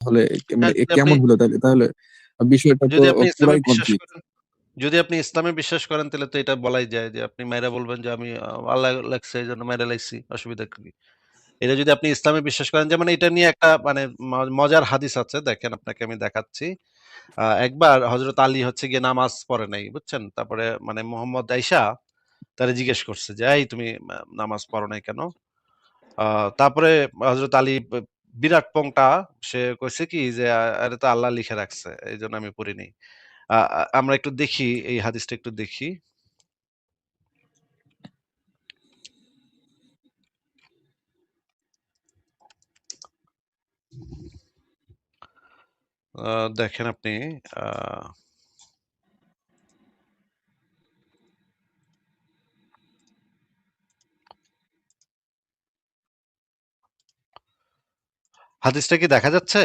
তাহলে মানে হ্যাঁ, যদি আপনি কেমন হলো তাহলে? তাহলে বিষয়টা তো যদি আপনি ইসলামে পুরাই বিশ্বাস কনফিউজ। করেন যদি আপনি ইসলামে বিশ্বাস করেন তাহলে তো এটা বলাই যায় যে আপনি মাইরা বলবেন যে আমি আল্লাহ লেখছে এজন্য মাইরা লাইছি। অসুবিধা কি? এটা যদি আপনি ইসলামে বিশ্বাস করেন যেমন এটা নিয়ে একটা মানে মজার হাদিস আছে দেখেন আপনাকে আমি দেখাচ্ছি। একবার হযরত আলী হচ্ছে গিয়ে নামাজ পড়ে নাই, বুঝছেন? তারপরে মানে মোহাম্মদ আইসা তারে জিজ্ঞেস করছে যে, "এই তুমি নামাজ পড়ো নাই কেন?" আ তারপরে হযরত আলী বিরাট পংটা সে কইছে কি যে, "এটা তো আল্লাহ লিখে রাখছে। এইজন্য আমি পড়ি নাই।" আমরা একটু দেখি এই হাদিসটা একটু দেখি। দেখেন আপনি আ হাদিসটা কি দেখা যাচ্ছে?